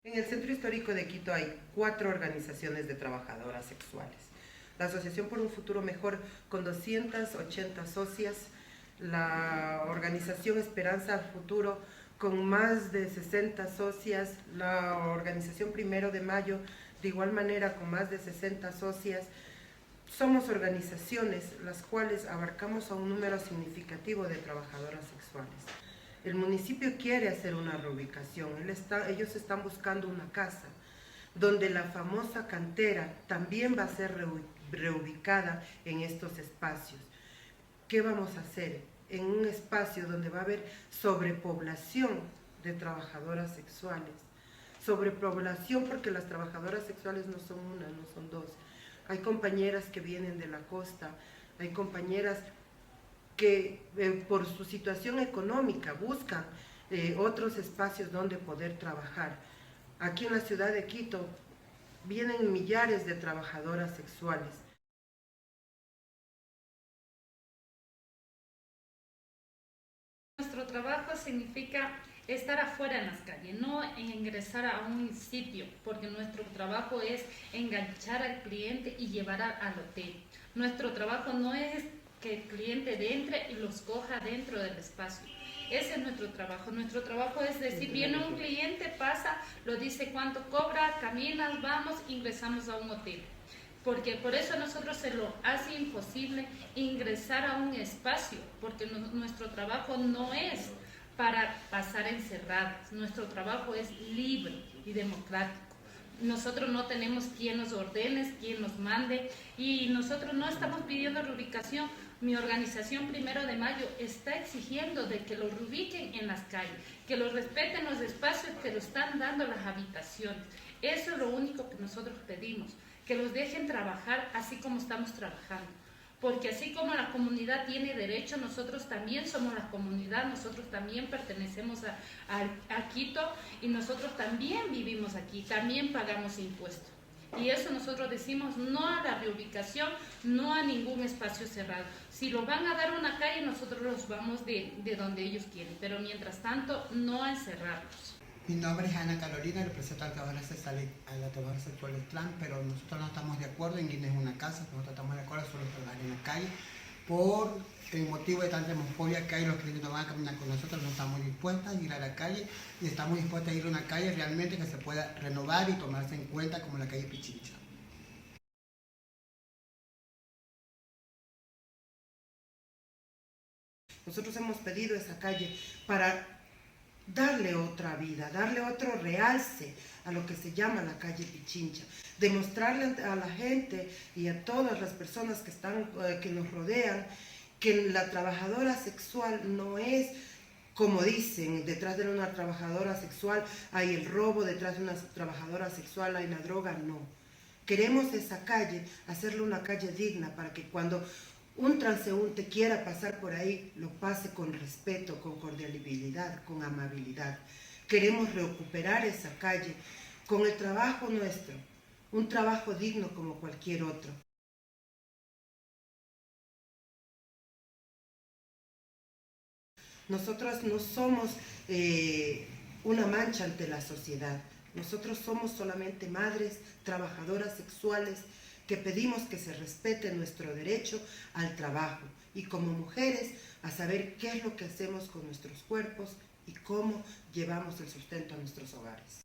En el Centro Histórico de Quito hay 4 organizaciones de trabajadoras sexuales. La Asociación por un Futuro Mejor con 280 socias, la Organización Esperanza Futuro con más de 60 socias, la Organización Primero de Mayo de igual manera con más de 60 socias. Somos organizaciones las cuales abarcamos a un número significativo de trabajadoras sexuales. El municipio quiere hacer una reubicación, ellos están buscando una casa donde la famosa cantera también va a ser reubicada en estos espacios. ¿Qué vamos a hacer? En un espacio donde va a haber sobrepoblación de trabajadoras sexuales. Sobrepoblación porque las trabajadoras sexuales no son una, no son dos. Hay compañeras que vienen de la costa, hay compañeras que por su situación económica buscan otros espacios donde poder trabajar. Aquí en la ciudad de Quito vienen millares de trabajadoras sexuales. Nuestro trabajo significa estar afuera en las calles, no ingresar a un sitio, porque nuestro trabajo es enganchar al cliente y llevar al hotel. Nuestro trabajo no es que el cliente entre y los coja dentro del espacio. Ese es nuestro trabajo. Nuestro trabajo es decir, viene un cliente, pasa, lo dice cuánto cobra, caminas, vamos, ingresamos a un hotel. Porque por eso a nosotros se lo hace imposible ingresar a un espacio, porque nuestro trabajo no es para pasar encerradas, nuestro trabajo es libre y democrático. Nosotros no tenemos quien nos ordene, quien nos mande, y nosotros no estamos pidiendo reubicación. Mi organización Primero de Mayo está exigiendo de que lo reubiquen en las calles, que lo respeten los espacios que lo están dando las habitaciones. Eso es lo único que nosotros pedimos, que los dejen trabajar así como estamos trabajando. Porque así como la comunidad tiene derecho, nosotros también somos la comunidad, nosotros también pertenecemos a Quito y nosotros también vivimos aquí, también pagamos impuestos. Y eso nosotros decimos no a la reubicación, no a ningún espacio cerrado. Si lo van a dar a una calle, nosotros los vamos de donde ellos quieren, pero mientras tanto no a encerrarlos. Mi nombre es Ana Carolina, represento al trabajador sexual del clan, pero nosotros no estamos de acuerdo en ir en una casa, nosotros estamos de acuerdo solo en trabajar en la calle. Por el motivo de tanta homofobia que hay, los clientes no van a caminar con nosotros, no estamos dispuestas a ir a la calle y estamos dispuestas a ir a una calle realmente que se pueda renovar y tomarse en cuenta como la calle Pichincha. Nosotros hemos pedido esa calle para darle otra vida, darle otro realce a lo que se llama la calle Pichincha, demostrarle a la gente y a todas las personas que nos rodean que la trabajadora sexual no es como dicen, detrás de una trabajadora sexual hay el robo, detrás de una trabajadora sexual hay la droga, no. Queremos esa calle, hacerle una calle digna para que cuando un transeúnte quiera pasar por ahí, lo pase con respeto, con cordialidad, con amabilidad. Queremos recuperar esa calle con el trabajo nuestro, un trabajo digno como cualquier otro. Nosotras no somos una mancha ante la sociedad. Nosotros somos solamente madres, trabajadoras sexuales, que pedimos que se respete nuestro derecho al trabajo y como mujeres a saber qué es lo que hacemos con nuestros cuerpos y cómo llevamos el sustento a nuestros hogares.